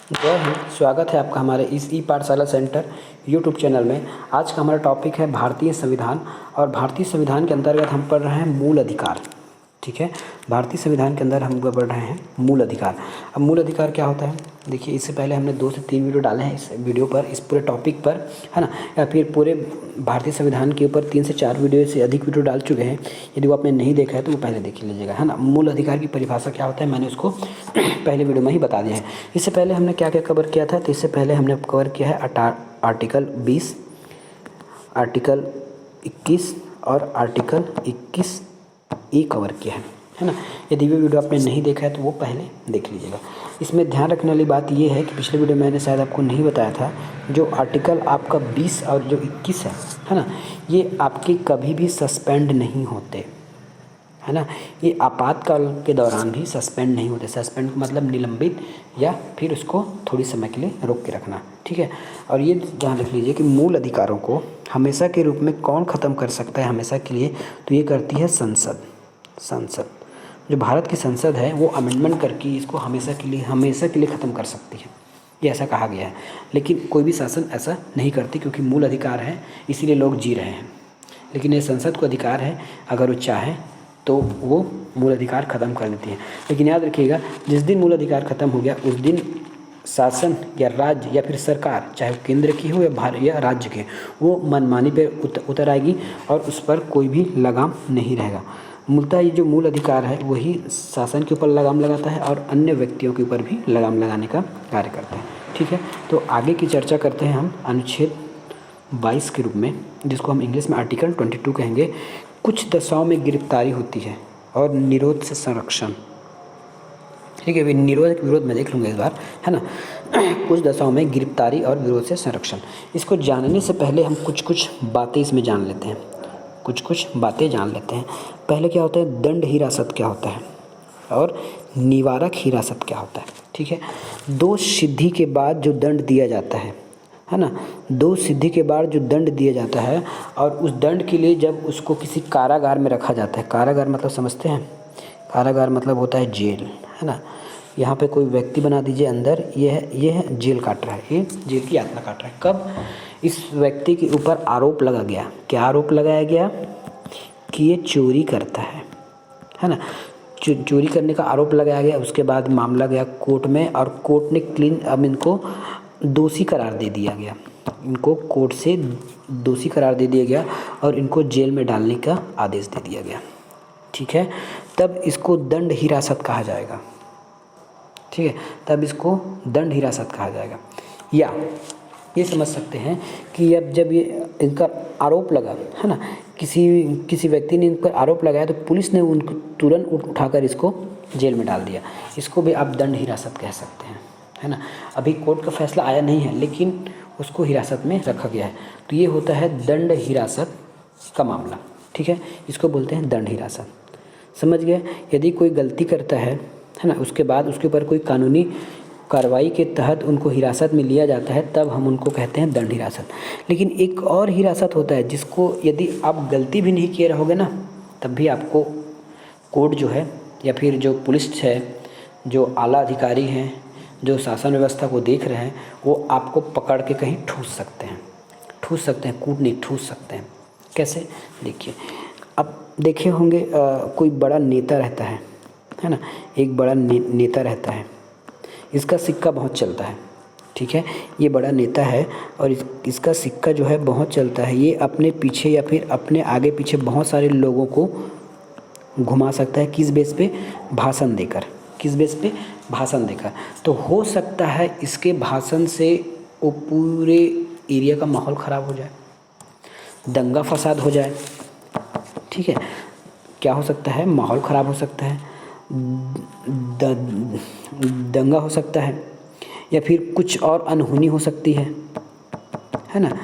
जय हिंद। स्वागत है आपका हमारे इस ई पाठशाला सेंटर यूट्यूब चैनल में। आज का हमारा टॉपिक है भारतीय संविधान और भारतीय संविधान के अंतर्गत हम पढ़ रहे हैं मूल अधिकार। ठीक है, भारतीय संविधान के अंदर हम पढ़ रहे हैं मूल अधिकार। अब मूल अधिकार क्या होता है, देखिए इससे पहले हमने 2 से 3 वीडियो डाले हैं इस वीडियो पर, इस पूरे टॉपिक पर, है ना, या फिर पूरे भारतीय संविधान के ऊपर 3 से 4 वीडियो से अधिक वीडियो डाल चुके हैं। यदि वो आपने नहीं देखा है तो वो पहले देख लीजिएगा, है ना। मूल अधिकार की परिभाषा क्या होता है मैंने उसको पहले वीडियो में ही बता दिया है। इससे पहले हमने क्या क्या कवर किया था, तो इससे पहले हमने कवर किया है आर्टिकल 20, आर्टिकल 21 और आर्टिकल 21E कवर किया है ना। यदि वो वीडियो आपने नहीं देखा है तो वो पहले देख लीजिएगा। इसमें ध्यान रखने वाली बात ये है कि पिछले वीडियो में मैंने शायद आपको नहीं बताया था, जो आर्टिकल आपका 20 और जो 21 है ना, ये आपके कभी भी सस्पेंड नहीं होते, है ना। ये आपातकाल के दौरान भी सस्पेंड नहीं होते। सस्पेंड मतलब निलंबित या फिर उसको थोड़ी समय के लिए रोक के रखना, ठीक है। और ये ध्यान रख लीजिए कि मूल अधिकारों को हमेशा के रूप में कौन ख़त्म कर सकता है हमेशा के लिए, तो ये करती है संसद। जो भारत की संसद है वो अमेंडमेंट करके इसको हमेशा के लिए ख़त्म कर सकती है, ये ऐसा कहा गया है। लेकिन कोई भी शासन ऐसा नहीं करती, क्योंकि मूल अधिकार है इसीलिए लोग जी रहे हैं। लेकिन ये संसद को अधिकार है, अगर वो चाहे तो वो मूल अधिकार ख़त्म कर देती है। लेकिन याद रखिएगा, जिस दिन मूल अधिकार ख़त्म हो गया उस दिन शासन या राज्य या फिर सरकार, चाहे वो केंद्र की हो या राज्य के, वो मनमानी पे उतर आएगी और उस पर कोई भी लगाम नहीं रहेगा। मूलतः ये जो मूल अधिकार है वही शासन के ऊपर लगाम लगाता है और अन्य व्यक्तियों के ऊपर भी लगाम लगाने का कार्य करता है, ठीक है। तो आगे की चर्चा करते हैं हम अनुच्छेद 22 के रूप में, जिसको हम इंग्लिश में आर्टिकल 22 कहेंगे। कुछ दशाओं में गिरफ्तारी होती है और निरोध से संरक्षण, ठीक है। अभी निरोध के विरोध में देख लूँगा इस बार, है ना। कुछ दशाओं में गिरफ्तारी और विरोध से संरक्षण, इसको जानने से पहले हम कुछ बातें इसमें जान लेते हैं। कुछ बातें जान लेते हैं। पहले क्या होता है, दंड हिरासत क्या होता है और निवारक हिरासत क्या होता है, ठीक है। दोष सिद्धि के बाद जो दंड दिया जाता है ना, दोष सिद्धि के बाद जो दंड दिया जाता है और उस दंड के लिए जब उसको किसी कारागार में रखा जाता है। कारागार मतलब समझते हैं, कारागार मतलब होता है जेल, है ना। यहाँ पे कोई व्यक्ति बना दीजिए अंदर, ये है जेल काट रहा है, ये जेल की यातना काट रहा है। कब इस व्यक्ति के ऊपर आरोप लगा गया, क्या आरोप लगाया गया कि ये चोरी करता है ना। चोरी करने का आरोप लगाया गया। उसके बाद मामला गया कोर्ट में और कोर्ट ने अब इनको दोषी करार दे दिया गया। इनको कोर्ट से दोषी करार दे दिया गया और इनको जेल में डालने का आदेश दे दिया गया, ठीक है। तब इसको दंड हिरासत कहा जाएगा, ठीक है। तब इसको दंड हिरासत कहा जाएगा। या ये समझ सकते हैं कि अब जब ये इनका आरोप लगा, है ना, किसी व्यक्ति ने इन पर आरोप लगाया तो पुलिस ने उनको तुरंत उठाकर इसको जेल में डाल दिया। इसको भी आप दंड हिरासत कह सकते हैं, है ना। अभी कोर्ट का फैसला आया नहीं है लेकिन उसको हिरासत में रखा गया है, तो ये होता है दंड हिरासत का मामला, ठीक है। इसको बोलते हैं दंड हिरासत, समझ गए। यदि कोई गलती करता है ना, उसके बाद उसके ऊपर कोई कानूनी कार्रवाई के तहत उनको हिरासत में लिया जाता है, तब हम उनको कहते हैं दंड हिरासत। लेकिन एक और हिरासत होता है जिसको यदि आप गलती भी नहीं किए रहोगे ना, तब भी आपको कोर्ट जो है या फिर जो पुलिस है, जो आला अधिकारी हैं, जो शासन व्यवस्था को देख रहे हैं, वो आपको पकड़ के कहीं ठूस सकते हैं, कूट नहीं ठूस सकते हैं। कैसे, देखिए, अब देखे होंगे कोई बड़ा नेता रहता है ना, एक बड़ा नेता रहता है, इसका सिक्का बहुत चलता है, ठीक है। ये बड़ा नेता है और इसका सिक्का जो है बहुत चलता है। ये अपने पीछे या फिर अपने आगे पीछे बहुत सारे लोगों को घुमा सकता है, किस बेस पे, भाषण देकर। किस बेस पे, भाषण देकर। तो हो सकता है इसके भाषण से वो पूरे एरिया का माहौल ख़राब हो जाए, दंगा फसाद हो जाए, ठीक है। क्या हो सकता है, माहौल ख़राब हो सकता है, दंगा हो सकता है, या फिर कुछ और अनहोनी हो सकती है ना।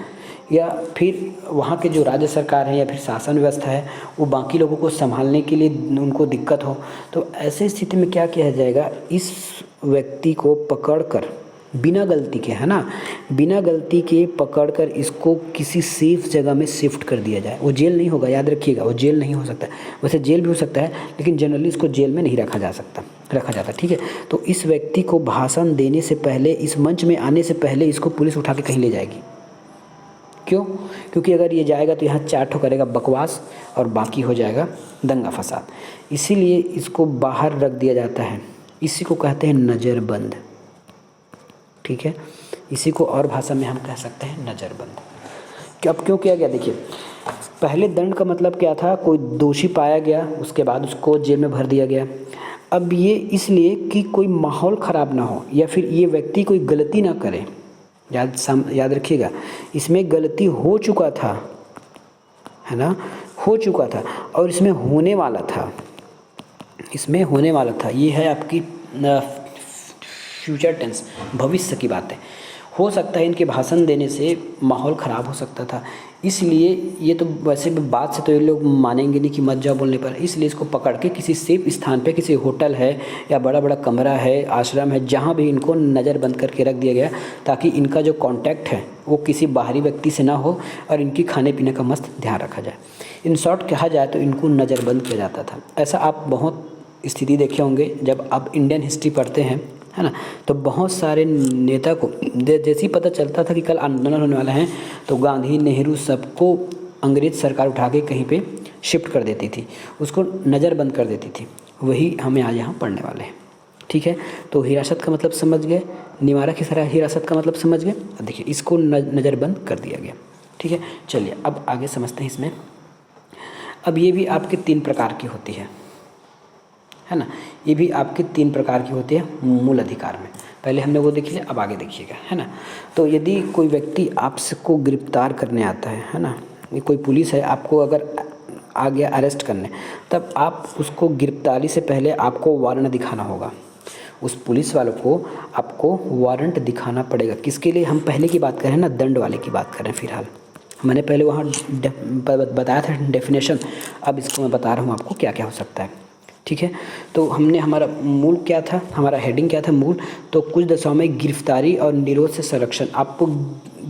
या फिर वहाँ के जो राज्य सरकार है या फिर शासन व्यवस्था है वो बाकी लोगों को संभालने के लिए उनको दिक्कत हो, तो ऐसे स्थिति में क्या किया जाएगा, इस व्यक्ति को पकड़कर बिना गलती के, है ना, बिना गलती के पकड़कर इसको किसी सेफ जगह में शिफ्ट कर दिया जाए। वो जेल नहीं होगा, याद रखिएगा, वो जेल नहीं हो सकता। वैसे जेल भी हो सकता है लेकिन जनरली इसको जेल में नहीं रखा जा सकता, रखा जाता है। ठीक है, तो इस व्यक्ति को भाषण देने से पहले, इस मंच में आने से पहले इसको पुलिस उठा के कहीं ले जाएगी। क्यों? क्योंकि अगर ये जाएगा तो यहाँ 4 ठो करेगा बकवास और बाकी हो जाएगा दंगा फसाद। इसीलिए इसको बाहर रख दिया जाता है। इसी को कहते हैं नज़रबंद। ठीक है, इसी को और भाषा में हम कह सकते हैं नज़रबंद। अब क्यों किया गया? देखिए, पहले दंड का मतलब क्या था? कोई दोषी पाया गया, उसके बाद उसको जेल में भर दिया गया। अब ये इसलिए कि कोई माहौल ख़राब ना हो या फिर ये व्यक्ति कोई गलती ना करे। याद रखिएगा, इसमें गलती हो चुका था, है ना, हो चुका था और इसमें होने वाला था, इसमें होने वाला था। ये है आपकी फ्यूचर टेंस, भविष्य की बात है। हो सकता है इनके भाषण देने से माहौल ख़राब हो सकता था, इसलिए ये तो वैसे भी बात से तो ये लोग मानेंगे नहीं कि मत जाओ बोलने पर, इसलिए इसको पकड़ के किसी सेफ स्थान पे, किसी होटल है या बड़ा बड़ा कमरा है, आश्रम है, जहाँ भी इनको नज़रबंद करके रख दिया गया, ताकि इनका जो कांटेक्ट है वो किसी बाहरी व्यक्ति से ना हो और इनकी खाने पीने का मस्त ध्यान रखा जाए। इन शॉर्ट कहा जाए तो इनको नज़रबंद किया जाता था। ऐसा आप बहुत स्थिति देखे होंगे जब आप इंडियन हिस्ट्री पढ़ते हैं, है ना, तो बहुत सारे नेता को जैसे ही पता चलता था कि कल आंदोलन होने वाला है तो गांधी, नेहरू सबको अंग्रेज़ सरकार उठा के कहीं पे शिफ्ट कर देती थी, उसको नज़रबंद कर देती थी। वही हमें आज यहाँ पढ़ने वाले हैं। ठीक है, तो हिरासत का मतलब समझ गए, निवारक हिरासत का मतलब समझ गए। अब देखिए, इसको नज़रबंद कर दिया गया। ठीक है, चलिए अब आगे समझते हैं इसमें। अब ये भी आपके 3 प्रकार की होती है ना, ये भी आपके 3 प्रकार की होती है मूल अधिकार में। पहले हमने वो देख लिया, अब आगे देखिएगा, है ना। तो यदि कोई व्यक्ति आपको गिरफ्तार करने आता है ना, ये कोई पुलिस है आपको अगर आ गया अरेस्ट करने, तब आप उसको गिरफ्तारी से पहले आपको वारंट दिखाना होगा। उस पुलिस वालों को आपको वारंट दिखाना पड़ेगा। किसके लिए? हम पहले की बात करें ना, दंड वाले की बात करें फिलहाल। मैंने पहले वहाँ बताया था डेफिनेशन, अब इसको मैं बता रहा हूँ आपको क्या क्या हो सकता है। ठीक है, तो हमने हमारा मूल क्या था, हमारा हेडिंग क्या था मूल, तो कुछ दशाओं में गिरफ्तारी और निरोध से संरक्षण। आपको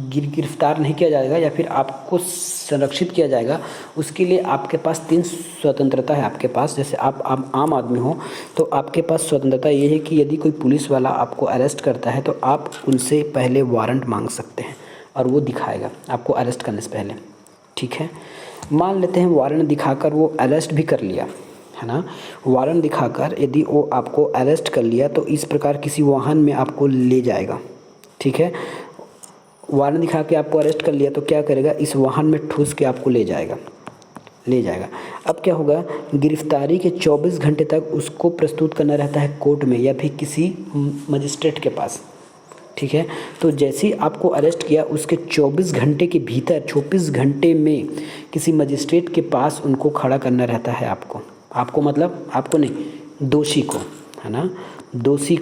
गिरफ्तार नहीं किया जाएगा या फिर आपको संरक्षित किया जाएगा, उसके लिए आपके पास 3 स्वतंत्रता है आपके पास। जैसे आप आम आदमी हो तो आपके पास स्वतंत्रता ये है कि यदि कोई पुलिस वाला आपको अरेस्ट करता है तो आप उनसे पहले वारंट मांग सकते हैं और वो दिखाएगा आपको अरेस्ट करने से पहले। ठीक है, मान लेते हैं वारंट दिखाकर वो अरेस्ट भी कर लिया, है ना। वारंट दिखाकर यदि वो आपको अरेस्ट कर लिया तो इस प्रकार किसी वाहन में आपको ले जाएगा। ठीक है, वारंट दिखा के आपको अरेस्ट कर लिया तो क्या करेगा, इस वाहन में ठूस के आपको ले जाएगा। अब क्या होगा, गिरफ्तारी के 24 घंटे तक उसको प्रस्तुत करना रहता है कोर्ट में या फिर किसी मजिस्ट्रेट के पास। ठीक है, तो जैसे ही आपको अरेस्ट किया उसके 24 घंटे के भीतर, 24 घंटे में किसी मजिस्ट्रेट के पास उनको खड़ा करना रहता है। आपको मतलब आपको नहीं, दोषी को, है ना, दोषी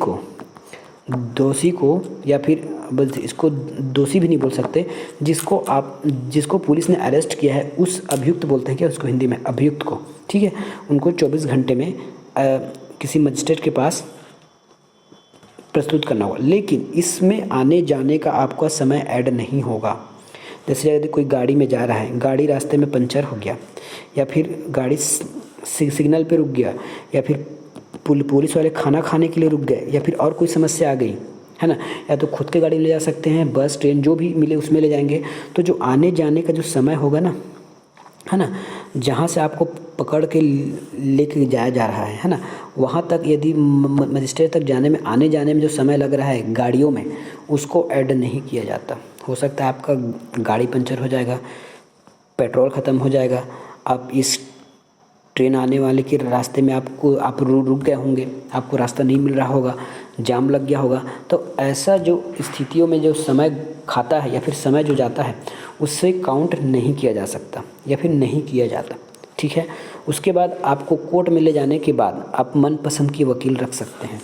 को या फिर इसको दोषी भी नहीं बोल सकते, जिसको पुलिस ने अरेस्ट किया है उस अभियुक्त बोलते हैं क्या उसको हिंदी में, अभियुक्त को। ठीक है, उनको 24 घंटे में किसी मजिस्ट्रेट के पास प्रस्तुत करना होगा। लेकिन इसमें आने जाने का आपका समय ऐड नहीं होगा। जैसे यदि कोई गाड़ी में जा रहा है, गाड़ी रास्ते में पंचर हो गया या फिर गाड़ी सिग्नल पे रुक गया या फिर पुलिस वाले खाना खाने के लिए रुक गए या फिर और कोई समस्या आ गई, है ना, या तो खुद के गाड़ी ले जा सकते हैं, बस ट्रेन जो भी मिले उसमें ले जाएंगे। तो जो आने जाने का जो समय होगा ना, है ना, जहाँ से आपको पकड़ के लेके जाया जा रहा है ना, वहाँ तक यदि मजिस्ट्रेट तक जाने में, आने जाने में जो समय लग रहा है गाड़ियों में, उसको ऐड नहीं किया जाता। हो सकता है आपका गाड़ी पंचर हो जाएगा, पेट्रोल ख़त्म हो जाएगा, आप इस ट्रेन आने वाले के रास्ते में आप रुक गए होंगे, आपको रास्ता नहीं मिल रहा होगा, जाम लग गया होगा। तो ऐसा जो स्थितियों में जो समय खाता है या फिर समय जो जाता है उससे काउंट नहीं किया जा सकता या फिर नहीं किया जाता। ठीक है, उसके बाद आपको कोर्ट में ले जाने के बाद आप मनपसंद की वकील रख सकते हैं।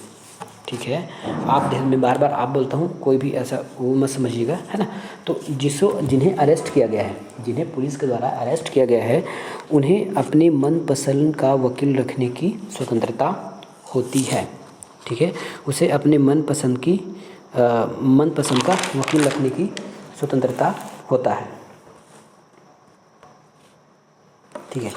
ठीक है, आप ध्यान में बार बार आप बोलता हूँ, कोई भी ऐसा वो मत समझिएगा, है ना। तो जिन्हें अरेस्ट किया गया है, जिन्हें पुलिस के द्वारा अरेस्ट किया गया है, उन्हें अपने मनपसंद का वकील रखने की स्वतंत्रता होती है। ठीक है, उसे अपने मनपसंद का वकील रखने की स्वतंत्रता होता है। ठीक है,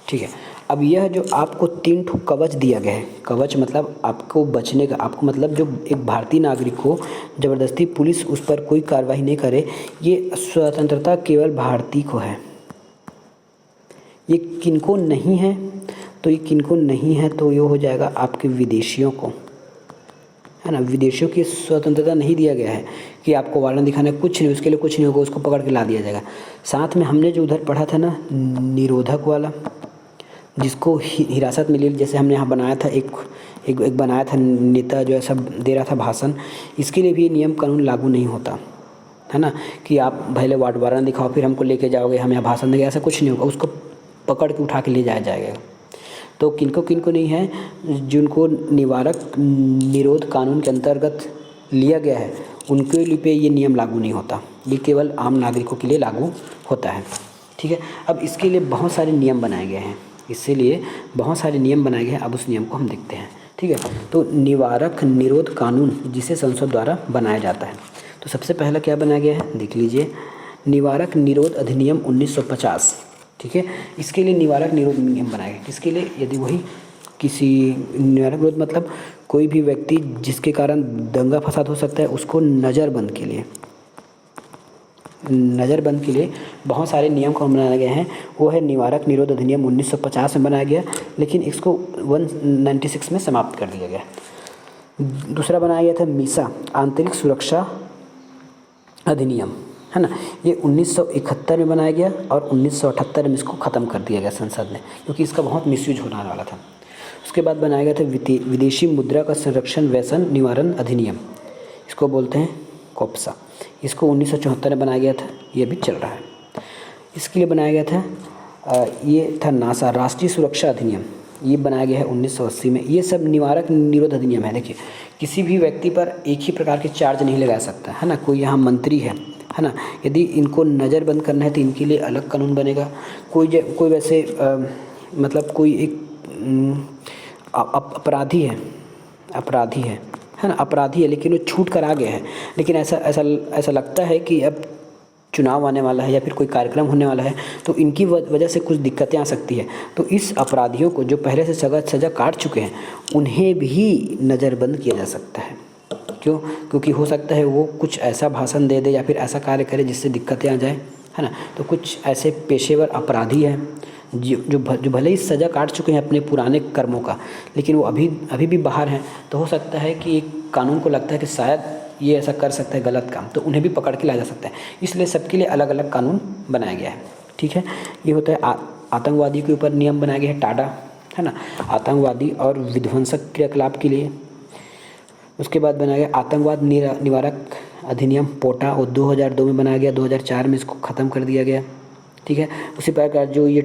ठीक है। अब यह जो आपको 3 ठो कवच दिया गया है, कवच मतलब आपको बचने का, आपको मतलब जो एक भारतीय नागरिक को ज़बरदस्ती पुलिस उस पर कोई कार्रवाई नहीं करे, ये स्वतंत्रता केवल भारतीय को है। ये किनको नहीं है, तो ये किनको नहीं है तो ये हो जाएगा आपके विदेशियों को, है ना। विदेशियों की स्वतंत्रता नहीं दिया गया है कि आपको वारंट दिखाना है, कुछ नहीं, उसके लिए कुछ नहीं होगा, उसको पकड़ के ला दिया जाएगा। साथ में हमने जो उधर पढ़ा था ना निरोधक वाला, जिसको हिरासत में ले, जैसे हमने यहाँ बनाया था एक बनाया था नेता जो ऐसा दे रहा था भाषण, इसके लिए भी नियम कानून लागू नहीं होता, है ना। कि आप पहले वारंट दिखाओ फिर हमको लेके जाओगे, हम यहाँ भाषण देंगे, ऐसा कुछ नहीं होगा, उसको पकड़ के उठा के ले जाया जाएगा। तो किनको नहीं है, जिनको निवारक निरोध कानून के अंतर्गत लिया गया है, उनके लिए पे ये नियम लागू नहीं होता, ये केवल आम नागरिकों के लिए लागू होता है। ठीक है। अब इसके लिए बहुत सारे नियम बनाए गए हैं, इसीलिए बहुत सारे नियम बनाए गए हैं। अब उस नियम को हम देखते हैं। ठीक है। तो निवारक निरोध कानून जिसे संसद द्वारा बनाया जाता है, तो सबसे पहला क्या बनाया गया है देख लीजिए, निवारक निरोध अधिनियम 1950। ठीक है। इसके लिए निवारक निरोध नियम बनाया गया, किसके लिए, यदि वही किसी निवारक निरोध मतलब कोई भी व्यक्ति जिसके कारण दंगा फसाद हो सकता है, उसको नज़रबंद के लिए बहुत सारे नियम को बनाए गए हैं। वो है निवारक निरोध अधिनियम 1950 में बनाया गया, लेकिन इसको 1996 में समाप्त कर दिया गया। दूसरा बनाया गया था मीसा आंतरिक सुरक्षा अधिनियम, है ना। ये 1971 में बनाया गया और 1978 में इसको ख़त्म कर दिया गया संसद ने, क्योंकि इसका बहुत मिसयूज होने वाला था। उसके बाद बनाया गया था विदेशी मुद्रा का संरक्षण व्यसन निवारण अधिनियम, इसको बोलते हैं कोप्सा। इसको 1974 में बनाया गया था, ये भी चल रहा है। इसके लिए बनाया गया था ये था नासा राष्ट्रीय सुरक्षा अधिनियम, ये बनाया गया है 1980 में। ये सब निवारक निरोध अधिनियम है। देखिए, किसी भी व्यक्ति पर एक ही प्रकार के चार्ज नहीं लगाया सकता, है ना। कोई यहाँ मंत्री है ना, यदि इनको नज़रबंद करना है तो इनके लिए अलग कानून बनेगा। कोई वैसे मतलब कोई एक अपराधी है ना, अपराधी है लेकिन वो छूट कर आ गया है, लेकिन ऐसा लगता है कि अब चुनाव आने वाला है या फिर कोई कार्यक्रम होने वाला है, तो इनकी वजह से कुछ दिक्कतें आ सकती है। तो इस अपराधियों को जो पहले से सज़ा काट चुके हैं, उन्हें भी नज़रबंद किया जा सकता है। क्यों? क्योंकि हो सकता है वो कुछ ऐसा भाषण दे या फिर ऐसा कार्य करे जिससे दिक्कतें आ जाए, है ना। तो कुछ ऐसे पेशेवर अपराधी हैं जो भले ही सज़ा काट चुके हैं अपने पुराने कर्मों का, लेकिन वो अभी भी बाहर हैं। तो हो सकता है कि एक कानून को लगता है कि शायद ये ऐसा कर सकता है गलत काम, तो उन्हें भी पकड़ के लाया जा सकता है। इसलिए सबके लिए अलग अलग कानून बनाया गया है। ठीक है। ये होता है आतंकवादी के ऊपर नियम बनाया गया है टाडा, है ना, आतंकवादी और विध्वंसक क्रियाकलाप के लिए। उसके बाद बनाया गया आतंकवाद निवारक अधिनियम पोटा, और 2002 में बनाया गया, 2004 में इसको ख़त्म कर दिया गया। ठीक है। उसी प्रकार जो ये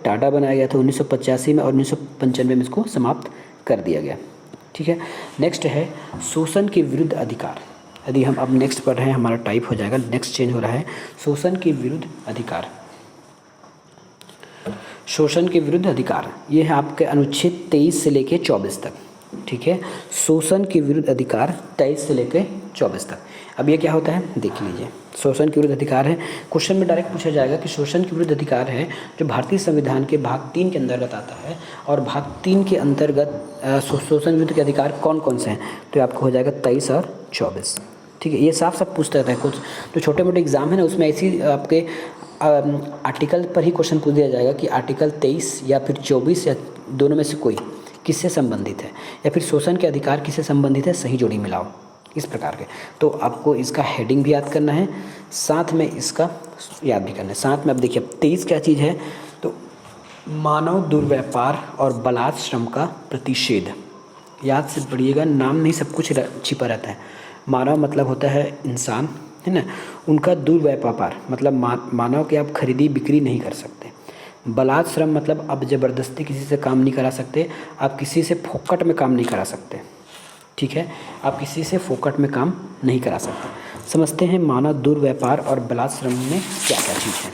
टाडा बनाया गया था 1985 में और 1995 में इसको समाप्त कर दिया गया। ठीक है। नेक्स्ट है शोषण के विरुद्ध अधिकार। यदि हम अब नेक्स्ट पढ़ रहे हैं, हमारा टाइप हो जाएगा, नेक्स्ट चेंज हो रहा है। शोषण के विरुद्ध अधिकार, शोषण के विरुद्ध अधिकार, ये है आपके अनुच्छेद 23 से लेके 24 तक। ठीक है। शोषण के विरुद्ध अधिकार 23 से लेकर 24 तक। अब ये क्या होता है देख लीजिए। शोषण के विरुद्ध अधिकार है, क्वेश्चन में डायरेक्ट पूछा जाएगा कि शोषण के विरुद्ध अधिकार है जो भारतीय संविधान के भाग 3 के अंतर्गत आता है, और भाग 3 के अंतर्गत शोषण विरुद्ध के अधिकार कौन कौन से हैं, तो आपको हो जाएगा 23 और 24। ठीक है। ये साफ पूछता रहता है, कुछ जो छोटे मोटे एग्जाम है ना, उसमें ऐसी आपके आर्टिकल पर ही क्वेश्चन पूछ दिया जाएगा कि आर्टिकल 23 या फिर 24 या दोनों में से कोई किससे संबंधित है, या फिर शोषण के अधिकार किससे संबंधित है, सही जोड़ी मिलाओ, इस प्रकार के। तो आपको इसका हेडिंग भी याद करना है, साथ में इसका याद भी करना है। साथ में अब देखिए 23 क्या चीज़ है, तो मानव दुर्व्यापार और बलात् श्रम का प्रतिषेध। याद से पढ़िएगा, नाम नहीं सब कुछ छिपा रहता है। मानव मतलब होता है इंसान, है ना। उनका दुर्व्यापार मतलब मानव के आप खरीदी बिक्री नहीं कर सकते। बलात् श्रम मतलब आप ज़बरदस्ती किसी से काम नहीं करा सकते, आप किसी से फोकट में काम नहीं करा सकते। ठीक है। आप किसी से फोकट में काम नहीं करा सकते। समझते हैं मानव दुर्व्यापार और बलात् श्रम में क्या क्या चीज़ है।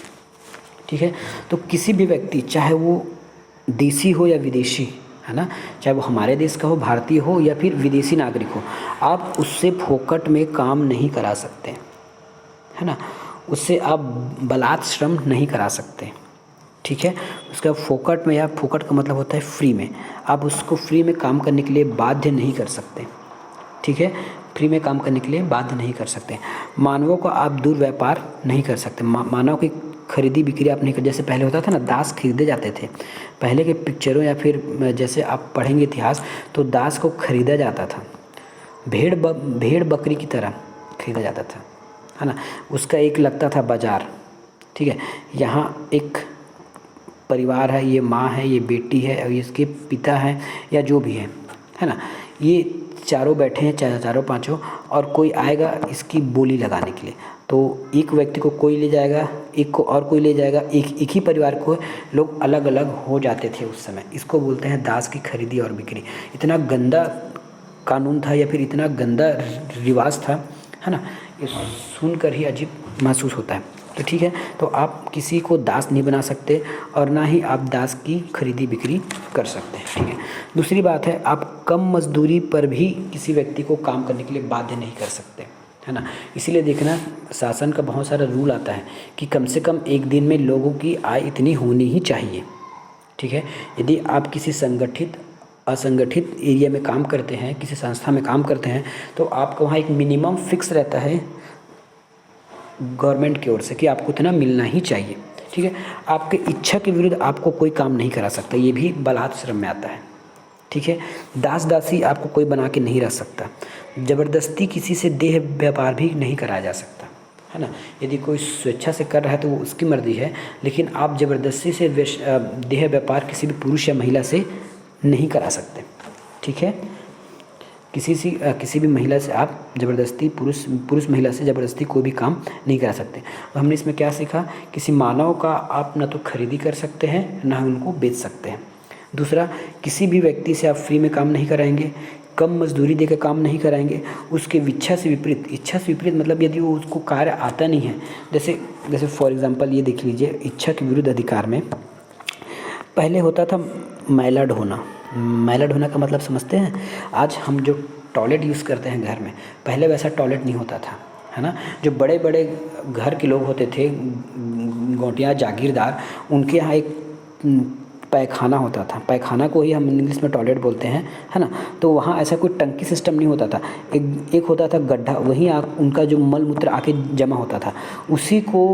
ठीक है। तो किसी भी व्यक्ति, चाहे वो देसी हो या विदेशी, है ना, चाहे वो हमारे देश का हो, भारतीय हो या फिर विदेशी नागरिक हो, आप उससे फोकट में काम नहीं करा सकते, है ना। उससे आप बलात् श्रम नहीं करा सकते। ठीक है। उसका फोकट में, या फोकट का मतलब होता है फ्री में, आप उसको फ्री में काम करने के लिए बाध्य नहीं कर सकते। ठीक है, फ्री में काम करने के लिए बाध्य नहीं कर सकते। मानवों को आप दुर्व्यापार नहीं कर सकते, मानव की खरीदी बिक्री आप नहीं कर, जैसे पहले होता था ना, दास खरीदे जाते थे। पहले के पिक्चरों या फिर जैसे आप पढ़ेंगे इतिहास, तो दास को खरीदा जाता था, भेड़ बकरी की तरह खरीदा जाता था, है ना। उसका एक लगता था बाजार। ठीक है, यहाँ एक परिवार है, ये माँ है, ये बेटी है, और इसके पिता है या जो भी है ना। ये चारों बैठे हैं, चारों पांचों, और कोई आएगा इसकी बोली लगाने के लिए, तो एक व्यक्ति को कोई ले जाएगा, एक को और कोई ले जाएगा, एक ही परिवार को लोग अलग अलग हो जाते थे उस समय। इसको बोलते हैं दास की खरीदी और बिक्री। इतना गंदा कानून था या फिर इतना गंदा रिवाज था, है ना, ये सुनकर ही अजीब महसूस होता है। तो ठीक है, तो आप किसी को दास नहीं बना सकते और ना ही आप दास की खरीदी बिक्री कर सकते हैं। ठीक है, दूसरी बात है, आप कम मजदूरी पर भी किसी व्यक्ति को काम करने के लिए बाध्य नहीं कर सकते, है ना। इसीलिए देखना, शासन का बहुत सारा रूल आता है कि कम से कम एक दिन में लोगों की आय इतनी होनी ही चाहिए। ठीक है, यदि आप किसी संगठित असंगठित एरिया में काम करते हैं, किसी संस्था में काम करते हैं, तो आपको वहाँ एक मिनिमम फिक्स रहता है गवर्नमेंट की ओर से कि आपको इतना मिलना ही चाहिए। ठीक है, आपके इच्छा के विरुद्ध आपको कोई काम नहीं करा सकता, ये भी बलात् श्रम में आता है। ठीक है, दास दासी आपको कोई बना के नहीं रख सकता। ज़बरदस्ती किसी से देह व्यापार भी नहीं कराया जा सकता, है ना। यदि कोई स्वेच्छा से कर रहा है तो वो उसकी मर्जी है, लेकिन आप ज़बरदस्ती से देह व्यापार किसी भी पुरुष या महिला से नहीं करा सकते। ठीक है, किसी भी महिला से आप ज़बरदस्ती, पुरुष महिला से ज़बरदस्ती कोई भी काम नहीं करा सकते। और हमने इसमें क्या सीखा, किसी मानव का आप ना तो खरीदी कर सकते हैं, ना ही उनको बेच सकते हैं। दूसरा, किसी भी व्यक्ति से आप फ्री में काम नहीं कराएंगे, कम मजदूरी देकर काम नहीं कराएंगे, उसके इच्छा से विपरीत मतलब यदि वो उसको कार्य आता नहीं है, जैसे फॉर एग्जांपल ये देख लीजिए, इच्छा के विरुद्ध अधिकार में पहले होता था मैला ढोना का मतलब समझते हैं। आज हम जो टॉयलेट यूज़ करते हैं घर में, पहले वैसा टॉयलेट नहीं होता था, है ना। जो बड़े बड़े घर के लोग होते थे, गोटिया जागीरदार, उनके यहाँ एक पैखाना होता था। पैखाना को ही हम इंग्लिश में टॉयलेट बोलते हैं, है ना। तो वहाँ ऐसा कोई टंकी सिस्टम नहीं होता था, एक होता था गड्ढा, वहीं उनका जो मल मूत्र आके जमा होता था, उसी को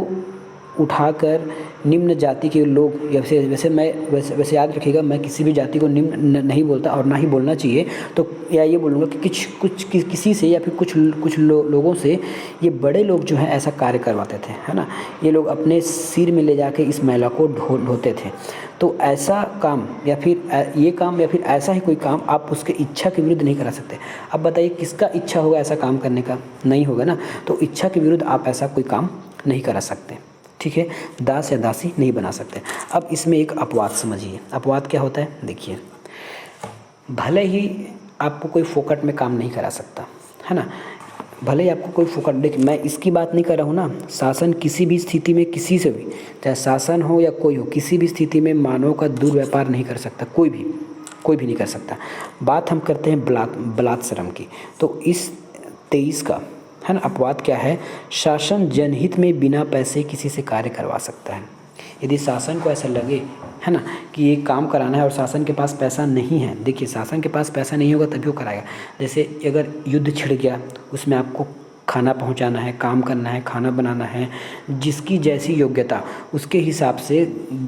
उठाकर निम्न जाति के लोग, वैसे याद रखिएगा, मैं किसी भी जाति को निम्न नहीं बोलता और ना ही बोलना चाहिए। तो या ये बोलूँगा कि किसी से या फिर कुछ लोगों से ये बड़े लोग जो हैं ऐसा कार्य करवाते थे, है ना। ये लोग अपने सिर में ले जाके इस मैला को ढोते थे। तो ऐसा काम या फिर ऐसा ही कोई काम आप उसके इच्छा के विरुद्ध नहीं करा सकते। अब बताइए किसका इच्छा होगा ऐसा काम करने का, नहीं होगा ना। तो इच्छा के विरुद्ध आप ऐसा कोई काम नहीं करा सकते। ठीक है, दास या दासी नहीं बना सकते। अब इसमें एक अपवाद समझिए। अपवाद क्या होता है, देखिए, भले ही आपको कोई फोकट में काम नहीं करा सकता, है ना, भले ही आपको कोई फोकट, देखिए मैं इसकी बात नहीं कर रहा हूँ ना, शासन किसी भी स्थिति में किसी से भी, चाहे शासन हो या कोई हो, किसी भी स्थिति में मानव का दुर्व्यापार नहीं कर सकता, कोई भी नहीं कर सकता। बात हम करते हैं बलात् श्रम की। तो इस 23 का, है ना, अपवाद क्या है, शासन जनहित में बिना पैसे किसी से कार्य करवा सकता है। यदि शासन को ऐसा लगे, है ना, कि ये काम कराना है और शासन के पास पैसा नहीं है, देखिए शासन के पास पैसा नहीं होगा तभी वो कराएगा। जैसे अगर युद्ध छिड़ गया, उसमें आपको खाना पहुंचाना है, काम करना है, खाना बनाना है, जिसकी जैसी योग्यता उसके हिसाब से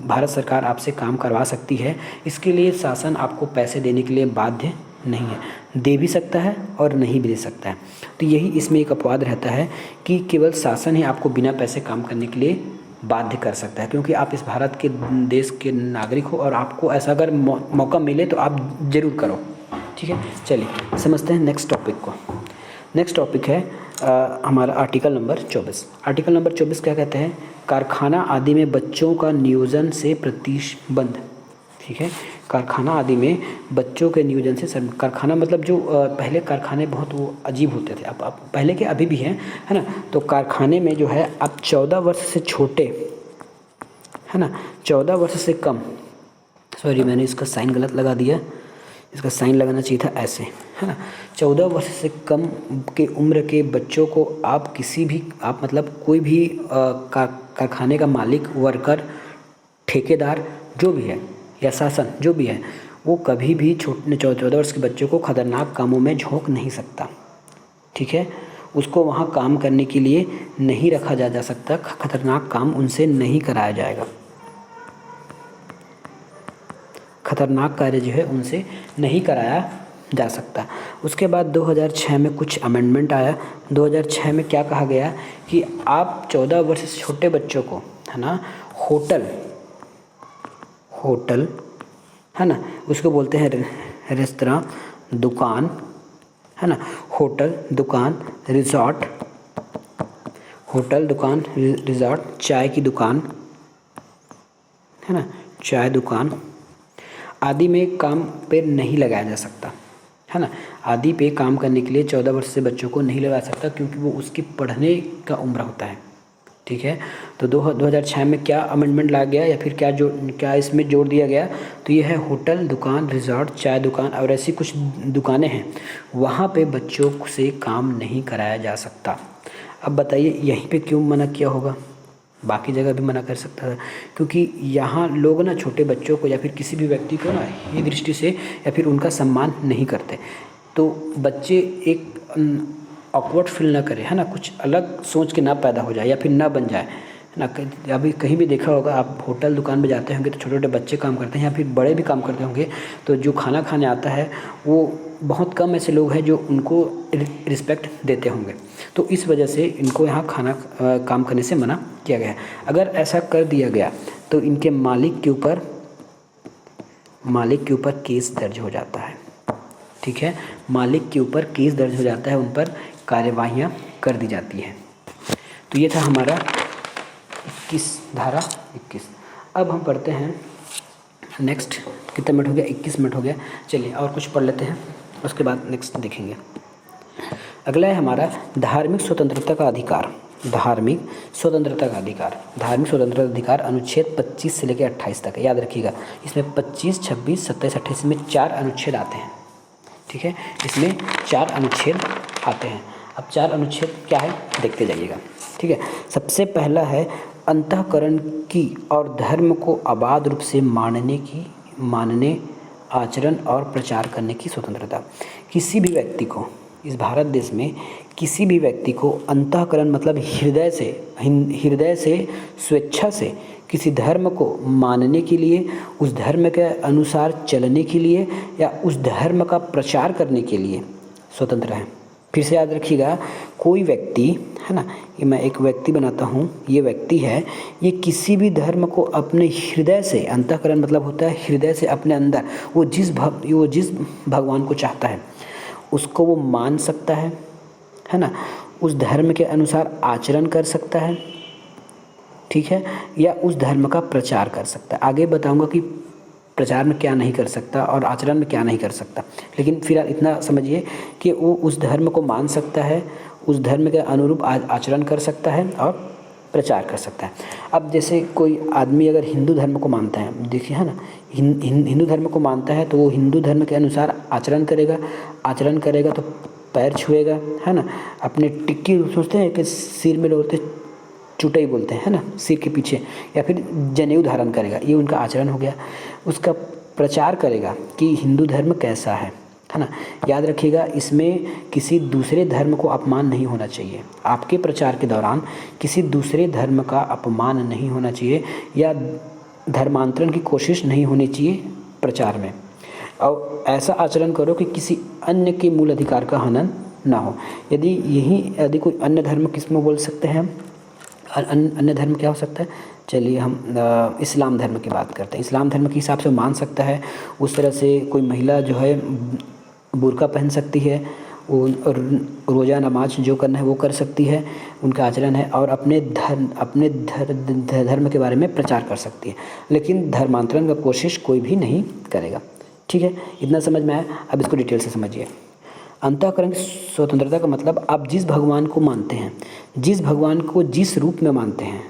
भारत सरकार आपसे काम करवा सकती है। इसके लिए शासन आपको पैसे देने के लिए बाध्य नहीं है, दे भी सकता है और नहीं भी दे सकता है। तो यही इसमें एक अपवाद रहता है कि केवल शासन ही आपको बिना पैसे काम करने के लिए बाध्य कर सकता है, क्योंकि आप इस भारत के देश के नागरिक हो और आपको ऐसा अगर मौका मिले तो आप ज़रूर करो। ठीक है, चलिए समझते हैं नेक्स्ट टॉपिक को। नेक्स्ट टॉपिक है हमारा आर्टिकल नंबर 24। आर्टिकल नंबर 24 क्या कहते हैं, कारखाना आदि में बच्चों का नियोजन से प्रतिबंध। ठीक है, कारखाना आदि में बच्चों के नियोजन से कारखाना मतलब जो पहले कारखाने बहुत वो अजीब होते थे, अब पहले के अभी भी हैं, है ना। तो कारखाने में जो है अब 14 वर्ष से छोटे, है ना, 14 वर्ष से कम, सॉरी मैंने इसका साइन गलत लगा दिया, इसका साइन लगाना चाहिए था ऐसे, है ना। 14 वर्ष से कम के उम्र के बच्चों को आप मतलब कोई भी कारखाने का मालिक, वर्कर ठेकेदार जो भी है या शासन जो भी है वो कभी भी 14 वर्ष के बच्चों को खतरनाक कामों में झोंक नहीं सकता। ठीक है, उसको वहाँ काम करने के लिए नहीं रखा जा सकता, खतरनाक काम उनसे नहीं कराया जाएगा, खतरनाक कार्य जो है उनसे नहीं कराया जा सकता। उसके बाद 2006 में कुछ अमेंडमेंट आया। 2006 में क्या कहा गया कि आप 14 वर्ष से छोटे बच्चों को, है ना, होटल है ना, उसको बोलते हैं रेस्तरां, दुकान, है ना, होटल दुकान रिज़ॉर्ट, चाय की दुकान, है ना, चाय दुकान आदि में काम पे नहीं लगाया जा सकता, है ना। आदि पे काम करने के लिए 14 वर्ष से बच्चों को नहीं लगा सकता क्योंकि वो उसकी पढ़ने का उम्र होता है। ठीक है, तो 2006 में क्या अमेंडमेंट लाया गया या फिर क्या इसमें जोड़ दिया गया, तो ये है होटल दुकान रिज़ॉर्ट चाय दुकान और ऐसी कुछ दुकानें हैं वहाँ पे बच्चों से काम नहीं कराया जा सकता। अब बताइए यहीं पे क्यों मना किया होगा, बाकी जगह भी मना कर सकता था, क्योंकि यहाँ लोग ना छोटे बच्चों को या फिर किसी भी व्यक्ति को ना ये दृष्टि से या फिर उनका सम्मान नहीं करते, तो बच्चे एक ऑकवर्ड फील ना करे, है ना, कुछ अलग सोच के ना पैदा हो जाए या फिर ना बन जाए, है ना। अभी कहीं भी देखा होगा आप, होटल दुकान में जाते होंगे तो छोटे छोटे बच्चे काम करते हैं या फिर बड़े भी काम करते होंगे, तो जो खाना खाने आता है वो बहुत कम ऐसे लोग हैं जो उनको रिस्पेक्ट देते होंगे, तो इस वजह से इनको यहाँ काम करने से मना किया गया है। अगर ऐसा कर दिया गया तो इनके मालिक के ऊपर केस दर्ज हो जाता है। ठीक है, मालिक के ऊपर केस दर्ज हो जाता है, उन पर कार्यवाहियाँ कर दी जाती हैं। तो ये था हमारा 21। अब हम पढ़ते हैं नेक्स्ट, कितना मिनट हो गया, 21 मिनट हो गया। चलिए और कुछ पढ़ लेते हैं, उसके बाद नेक्स्ट देखेंगे। अगला है हमारा धार्मिक स्वतंत्रता का अधिकार। धार्मिक स्वतंत्रता अधिकार अनुच्छेद 25 से लेकर 28 तक है, याद रखिएगा। इसमें 25, 26, 27, 28 में 4 अनुच्छेद आते हैं। ठीक है, इसमें 4 अनुच्छेद आते हैं। अब 4 अनुच्छेद क्या है देखते जाइएगा। ठीक है, सबसे पहला है अंतःकरण की और धर्म को अबाध रूप से मानने, आचरण और प्रचार करने की स्वतंत्रता। किसी भी व्यक्ति को इस भारत देश में किसी भी व्यक्ति को अंतःकरण मतलब हृदय से स्वेच्छा से किसी धर्म को मानने के लिए, उस धर्म के अनुसार चलने के लिए या उस धर्म का प्रचार करने के लिए स्वतंत्र है। फिर से याद रखिएगा, कोई व्यक्ति, है ना, ये मैं एक व्यक्ति बनाता हूँ, ये व्यक्ति है, ये किसी भी धर्म को अपने हृदय से, अंतःकरण मतलब होता है हृदय से, अपने अंदर वो जिस भगवान को चाहता है उसको वो मान सकता है ना, उस धर्म के अनुसार आचरण कर सकता है, ठीक है, या उस धर्म का प्रचार कर सकता है। आगे बताऊंगा कि प्रचार में क्या नहीं कर सकता और आचरण में क्या नहीं कर सकता, लेकिन फिलहाल इतना समझिए कि वो उस धर्म को मान सकता है, उस धर्म के अनुरूप आचरण कर सकता है और प्रचार कर सकता है। अब जैसे कोई आदमी अगर हिंदू धर्म को मानता है, देखिए, है ना, हिंदू धर्म को मानता है तो वो हिंदू धर्म के अनुसार आचरण करेगा तो पैर छुएगा, है ना, अपने टिक्की सोचते हैं कि सिर में लोग चुटाई बोलते हैं, है ना, सिर के पीछे, या फिर जनेऊ धारण करेगा, ये उनका आचरण हो गया। उसका प्रचार करेगा कि हिंदू धर्म कैसा है ना। याद रखिएगा, इसमें किसी दूसरे धर्म को अपमान नहीं होना चाहिए। आपके प्रचार के दौरान किसी दूसरे धर्म का अपमान नहीं होना चाहिए या धर्मांतरण की कोशिश नहीं होनी चाहिए प्रचार में, और ऐसा आचरण करो कि किसी अन्य के मूल अधिकार का हनन ना हो। यदि कोई अन्य धर्म किसमें बोल सकते हैं हम, अन्य धर्म क्या हो सकता है, चलिए हम इस्लाम धर्म की बात करते हैं। इस्लाम धर्म के हिसाब से मान सकता है, उस तरह से कोई महिला जो है बुर्का पहन सकती है, वो रोज़ा नमाज जो करना है वो कर सकती है, उनका आचरण है, और अपने धर्म के बारे में प्रचार कर सकती है, लेकिन धर्मांतरण का कोशिश कोई भी नहीं करेगा। ठीक है, इतना समझ में आया। अब इसको डिटेल से समझिए। अंतःकरण स्वतंत्रता का मतलब, आप जिस भगवान को मानते हैं, जिस भगवान को जिस रूप में मानते हैं,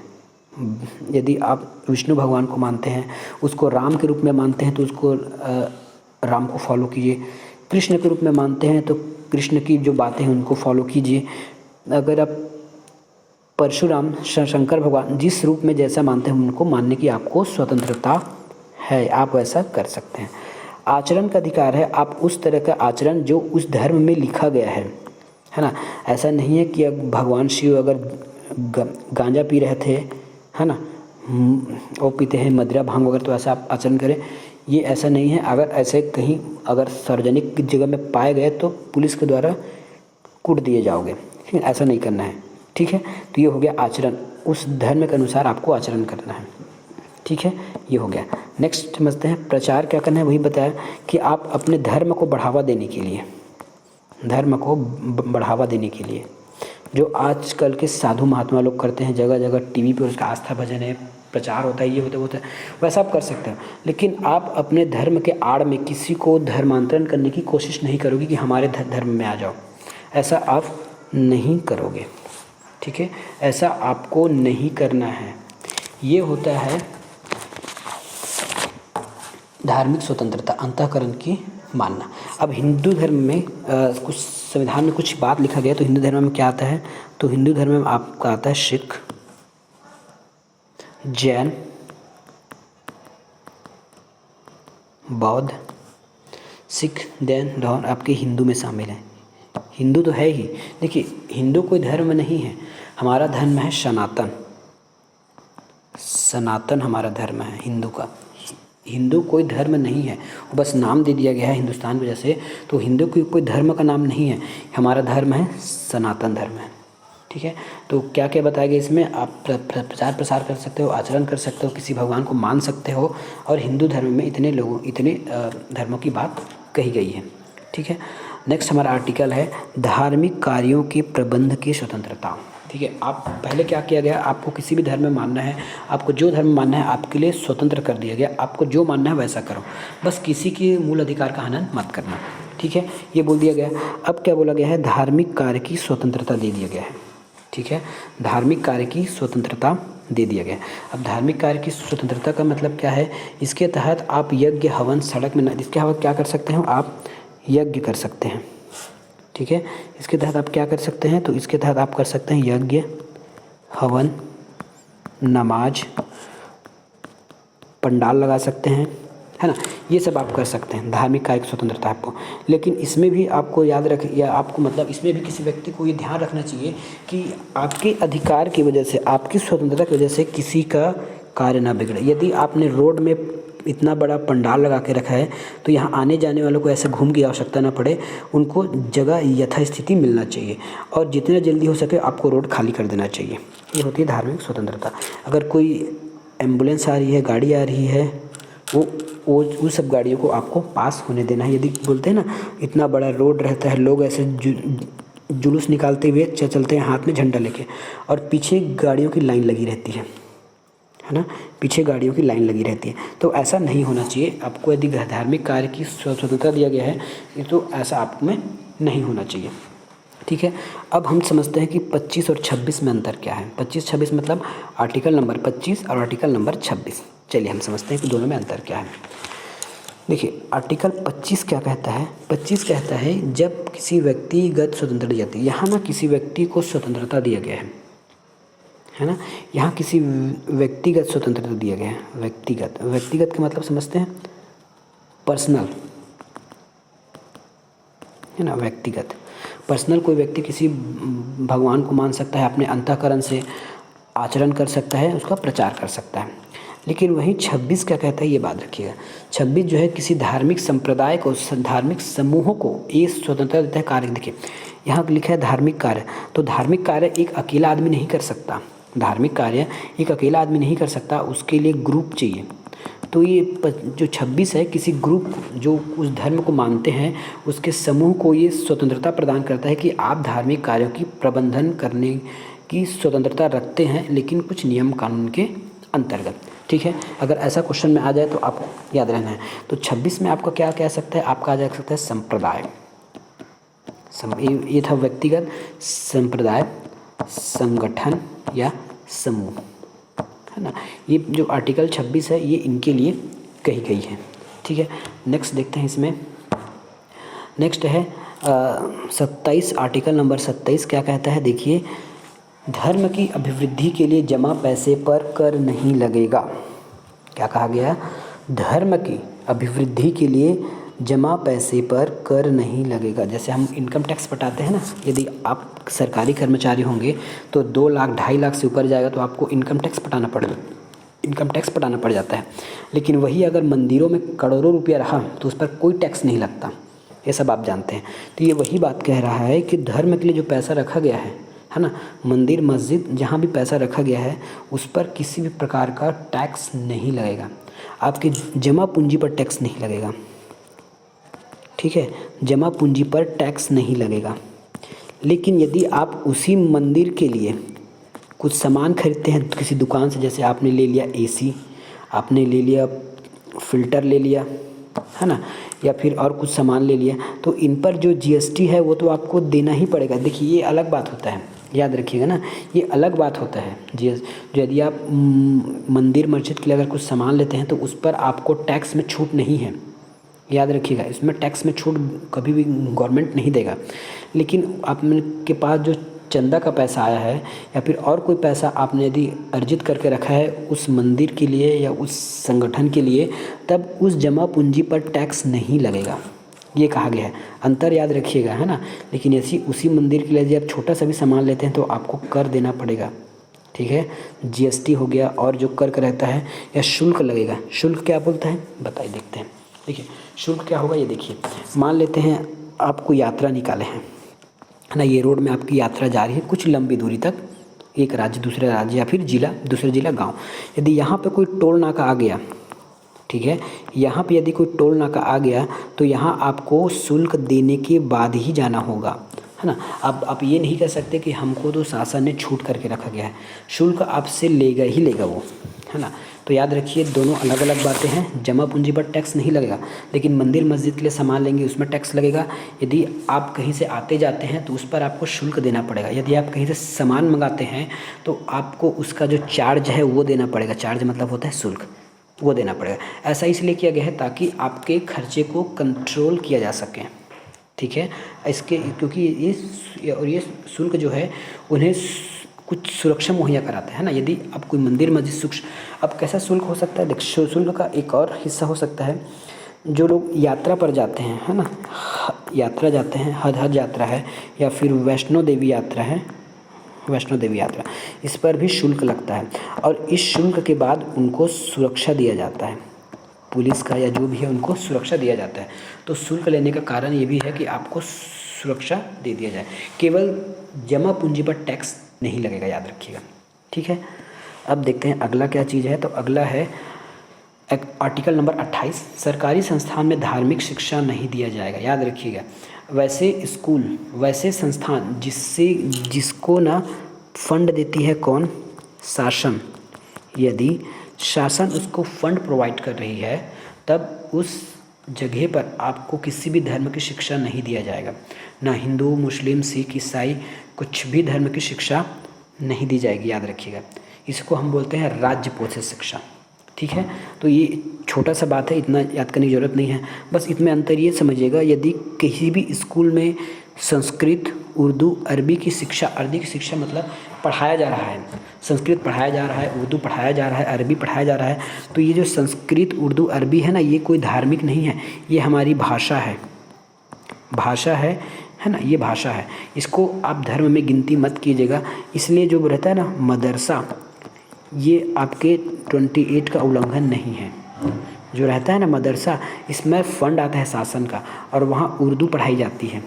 यदि आप विष्णु भगवान को मानते हैं, उसको राम के रूप में मानते हैं तो उसको राम को फॉलो कीजिए। कृष्ण के रूप में मानते हैं तो कृष्ण की जो बातें हैं उनको फॉलो कीजिए। अगर आप परशुराम, शंकर भगवान जिस रूप में जैसा मानते हैं उनको मानने की आपको स्वतंत्रता है, आप वैसा कर सकते हैं। आचरण का अधिकार है, आप उस तरह का आचरण जो उस धर्म में लिखा गया है ना। ऐसा नहीं है कि अब भगवान शिव अगर गांजा पी रहे थे, है ना, वो पीते हैं मदिरा भांग वगैरह, तो ऐसा आप आचरण करें, ये ऐसा नहीं है। अगर ऐसे कहीं अगर सार्वजनिक जगह में पाए गए तो पुलिस के द्वारा कूट दिए जाओगे, ठीक है, ऐसा नहीं करना है, ठीक है। तो ये हो गया आचरण, उस धर्म के अनुसार आपको आचरण करना है, ठीक है, ये हो गया। नेक्स्ट समझते हैं प्रचार क्या करना है। वही बताया कि आप अपने धर्म को बढ़ावा देने के लिए, धर्म को बढ़ावा देने के लिए जो आजकल के साधु महात्मा लोग करते हैं, जगह जगह टीवी पे उसका आस्था भजन है, प्रचार होता है, ये होता है, वैसा आप कर सकते हो। लेकिन आप अपने धर्म के आड़ में किसी को धर्मांतरण करने की कोशिश नहीं करोगे कि हमारे धर्म में आ जाओ, ऐसा आप नहीं करोगे, ठीक है, ऐसा आपको नहीं करना है। ये होता है धार्मिक स्वतंत्रता, अंतःकरण की मानना। अब हिंदू धर्म में कुछ संविधान में कुछ बात लिखा गया, तो हिंदू धर्म में क्या आता है, तो हिंदू धर्म में आपका आता है सिख, जैन, बौद्ध, सिख, जैन, धर्म आपके हिंदू में शामिल है। हिंदू तो है ही, देखिए हिंदू कोई धर्म नहीं है, हमारा धर्म है सनातन, सनातन हमारा धर्म है हिंदू का। हिंदू कोई धर्म नहीं है, बस नाम दे दिया गया है हिंदुस्तान की वजह से, तो हिंदू कोई धर्म का नाम नहीं है, हमारा धर्म है सनातन धर्म है, ठीक है। तो क्या क्या बताया गया इसमें, आप प्रचार प्रसार कर सकते हो, आचरण कर सकते हो, किसी भगवान को मान सकते हो, और हिंदू धर्म में इतने धर्मों की बात कही गई है, ठीक है। नेक्स्ट हमारा आर्टिकल है धार्मिक कार्यों के प्रबंध की स्वतंत्रता, ठीक है। आप पहले क्या किया गया, आपको किसी भी धर्म में मानना है, आपको जो धर्म मानना है आपके लिए स्वतंत्र कर दिया गया, आपको जो मानना है वैसा करो, बस किसी के मूल अधिकार का हनन मत करना, ठीक है, ये बोल दिया गया। अब क्या बोला गया है, धार्मिक कार्य की स्वतंत्रता दे दिया गया है, ठीक है, धार्मिक कार्य की स्वतंत्रता दे दिया गया। अब धार्मिक कार्य की स्वतंत्रता का मतलब क्या है, इसके तहत आप यज्ञ हवन सड़क में, इसके अलावा क्या कर सकते हो, आप यज्ञ कर सकते हैं, ठीक है, इसके तहत आप क्या कर सकते हैं, तो इसके तहत आप कर सकते हैं यज्ञ, हवन, नमाज, पंडाल लगा सकते हैं, है ना, ये सब आप कर सकते हैं, धार्मिक कार्य की स्वतंत्रता आपको। लेकिन इसमें भी आपको याद रख, या आपको मतलब इसमें भी किसी व्यक्ति को ये ध्यान रखना चाहिए कि आपके अधिकार की वजह से, आपकी स्वतंत्रता की वजह से किसी का कार्य ना बिगड़े। यदि आपने रोड में इतना बड़ा पंडाल लगा के रखा है तो यहाँ आने जाने वालों को ऐसे घूम की आवश्यकता ना पड़े, उनको जगह यथास्थिति मिलना चाहिए, और जितना जल्दी हो सके आपको रोड खाली कर देना चाहिए। ये होती है धार्मिक स्वतंत्रता। अगर कोई एम्बुलेंस आ रही है, गाड़ी आ रही है, वो उन सब गाड़ियों को आपको पास होने देना है। यदि बोलते हैं ना, इतना बड़ा रोड रहता है, लोग ऐसे जुलूस निकालते हुए चलते हैं हाथ में झंडा लेके, और पीछे गाड़ियों की लाइन लगी रहती है ना, पीछे गाड़ियों की लाइन लगी रहती है, तो ऐसा नहीं होना चाहिए। आपको यदि धार्मिक कार्य की स्वतंत्रता दिया गया है तो ऐसा आप में नहीं होना चाहिए, ठीक है। अब हम समझते हैं कि 25 और 26 में अंतर क्या है। 25-26 मतलब आर्टिकल नंबर 25 और आर्टिकल नंबर 26। चलिए हम समझते हैं कि दोनों में अंतर क्या है। देखिए आर्टिकल 25 क्या कहता है, 25 कहता है जब किसी व्यक्तिगत स्वतंत्रता दी जाती है। यहाँ ना किसी व्यक्ति को स्वतंत्रता दिया गया है ना, यहाँ किसी व्यक्तिगत स्वतंत्रता दिया गया है। व्यक्तिगत का मतलब समझते हैं, पर्सनल, है ना, व्यक्तिगत पर्सनल। कोई व्यक्ति किसी भगवान को मान सकता है, अपने अंतःकरण से आचरण कर सकता है, उसका प्रचार कर सकता है। लेकिन वहीं 26 क्या कहता है, ये बात रखिएगा। 26 जो है किसी धार्मिक संप्रदाय को, धार्मिक समूहों को ये स्वतंत्रता देता है कार्य। देखिए यहाँ लिखा है धार्मिक कार्य, तो धार्मिक कार्य एक अकेला आदमी नहीं कर सकता। धार्मिक कार्य एक अकेला आदमी नहीं कर सकता, उसके लिए ग्रुप चाहिए। तो ये जो 26 है, किसी ग्रुप जो उस धर्म को मानते हैं उसके समूह को ये स्वतंत्रता प्रदान करता है कि आप धार्मिक कार्यों की प्रबंधन करने की स्वतंत्रता रखते हैं, लेकिन कुछ नियम कानून के अंतर्गत, ठीक है। अगर ऐसा क्वेश्चन में आ जाए तो आपको याद रहना है। तो 26 में आपका क्या कह सकता है, आपका आ जा सकता है संप्रदाय। ये था व्यक्तिगत, संप्रदाय, संगठन या समूह, है ना। ये जो आर्टिकल 26 है ये इनके लिए कही गई है, ठीक है। नेक्स्ट देखते हैं इसमें। नेक्स्ट है 27, आर्टिकल नंबर 27 क्या कहता है। देखिए धर्म की अभिवृद्धि के लिए जमा पैसे पर कर नहीं लगेगा। क्या कहा गया? धर्म की अभिवृद्धि के लिए जमा पैसे पर कर नहीं लगेगा। जैसे हम इनकम टैक्स पटाते हैं ना, यदि आप सरकारी कर्मचारी होंगे तो 2 लाख 2.5 लाख से ऊपर जाएगा तो आपको इनकम टैक्स पटाना पड़ जाता है। लेकिन वही अगर मंदिरों में करोड़ों रुपया रहा तो उस पर कोई टैक्स नहीं लगता। ये सब आप जानते हैं। तो ये वही बात कह रहा है कि धर्म के लिए जो पैसा रखा गया है ना, मंदिर मस्जिद जहाँ भी पैसा रखा गया है उस पर किसी भी प्रकार का टैक्स नहीं लगेगा। आपकी जमा पूंजी पर टैक्स नहीं लगेगा, ठीक है, जमा पूंजी पर टैक्स नहीं लगेगा। लेकिन यदि आप उसी मंदिर के लिए कुछ सामान खरीदते हैं किसी दुकान से, जैसे आपने ले लिया एसी, आपने ले लिया फ़िल्टर ले लिया, है ना, या फिर और कुछ सामान ले लिया, तो इन पर जो जीएसटी है वो तो आपको देना ही पड़ेगा। देखिए ये अलग बात होता है, याद रखिएगा ना, ये अलग बात होता है। जो यदि आप मंदिर मस्जिद के लिए अगर कुछ सामान लेते हैं तो उस पर आपको टैक्स में छूट नहीं है, याद रखिएगा, इसमें टैक्स में छूट कभी भी गवर्नमेंट नहीं देगा। लेकिन आपके पास जो चंदा का पैसा आया है या फिर और कोई पैसा आपने यदि अर्जित करके रखा है उस मंदिर के लिए या उस संगठन के लिए, तब उस जमा पूंजी पर टैक्स नहीं लगेगा, ये कहा गया है। अंतर याद रखिएगा, है ना। लेकिन ऐसी उसी मंदिर के लिए यदि आप छोटा सा भी सामान लेते हैं तो आपको कर देना पड़ेगा, ठीक है। जीएसटी हो गया और जो कर रहता है या शुल्क लगेगा। शुल्क क्या बोलता है बताइए, देखते हैं। देखिए शुल्क क्या होगा, ये देखिए, मान लेते हैं आपको यात्रा निकाले हैं, है ना, ये रोड में आपकी यात्रा जा रही है कुछ लंबी दूरी तक, एक राज्य दूसरे राज्य या फिर जिला दूसरे जिला गांव। यदि यहाँ पे कोई टोल नाका आ गया, ठीक है, यहाँ पे यदि कोई टोल नाका आ गया तो यहाँ आपको शुल्क देने के बाद ही जाना होगा, है ना। अब आप ये नहीं कह सकते कि हमको तो शासन ने छूट करके रखा गया है, शुल्क आपसे लेगा ही लेगा वो, है ना। तो याद रखिए दोनों अलग अलग बातें हैं। जमा पूंजी पर टैक्स नहीं लगेगा, लेकिन मंदिर मस्जिद के लिए सामान लेंगे उसमें टैक्स लगेगा। यदि आप कहीं से आते जाते हैं तो उस पर आपको शुल्क देना पड़ेगा। यदि आप कहीं से सामान मंगाते हैं तो आपको उसका जो चार्ज है वो देना पड़ेगा। चार्ज मतलब होता है शुल्क, वो देना पड़ेगा। ऐसा इसलिए किया गया है ताकि आपके खर्चे को कंट्रोल किया जा सके, ठीक है। इसके क्योंकि ये शुल्क जो है उन्हें कुछ सुरक्षा मुहैया कराता है ना। यदि आप कोई मंदिर मस्जिद अब कैसा शुल्क हो सकता है, देख शुल्क का एक और हिस्सा हो सकता है, जो लोग यात्रा पर जाते हैं, है ना, यात्रा जाते हैं, हज यात्रा है या फिर वैष्णो देवी यात्रा है, वैष्णो देवी यात्रा, इस पर भी शुल्क लगता है। और इस शुल्क के बाद उनको सुरक्षा दिया जाता है, पुलिस का या जो भी है उनको सुरक्षा दिया जाता है। तो शुल्क लेने का कारण ये भी है कि आपको सुरक्षा दे दिया जाए। केवल जमा पूंजी पर टैक्स नहीं लगेगा, याद रखिएगा, ठीक है। अब देखते हैं अगला क्या चीज़ है। तो अगला है आर्टिकल नंबर 28, सरकारी संस्थान में धार्मिक शिक्षा नहीं दिया जाएगा। याद रखिएगा, वैसे स्कूल, वैसे संस्थान जिसको ना फंड देती है कौन, शासन, यदि शासन उसको फंड प्रोवाइड कर रही है तब उस जगह पर आपको किसी भी धर्म की शिक्षा नहीं दिया जाएगा। ना हिंदू, मुस्लिम, सिख, ईसाई, कुछ भी धर्म की शिक्षा नहीं दी जाएगी, याद रखिएगा। इसको हम बोलते हैं राज्य पोषित शिक्षा, ठीक है। तो ये छोटा सा बात है, इतना याद करने की ज़रूरत नहीं है। बस इसमें अंतर ये समझिएगा, यदि किसी भी स्कूल में संस्कृत, उर्दू, अरबी की शिक्षा मतलब पढ़ाया जा रहा है, संस्कृत पढ़ाया जा रहा है, उर्दू पढ़ाया जा रहा है, अरबी पढ़ाया जा रहा है, तो ये जो संस्कृत, उर्दू, अरबी है ना, ये कोई धार्मिक नहीं है, ये हमारी भाषा है ना, ये भाषा है। इसको आप धर्म में गिनती मत कीजिएगा। इसलिए जो रहता है ना मदरसा, ये आपके 28 का उल्लंघन नहीं है। जो रहता है ना मदरसा, इसमें फ़ंड आता है शासन का और वहाँ उर्दू पढ़ाई जाती है,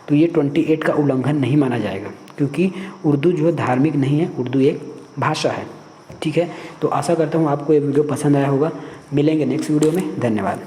तो ये 28 का उल्लंघन नहीं माना जाएगा, क्योंकि उर्दू जो है धार्मिक नहीं है, उर्दू एक भाषा है, ठीक है। तो आशा करता हूँ आपको ये वीडियो पसंद आया होगा। मिलेंगे नेक्स्ट वीडियो में, धन्यवाद।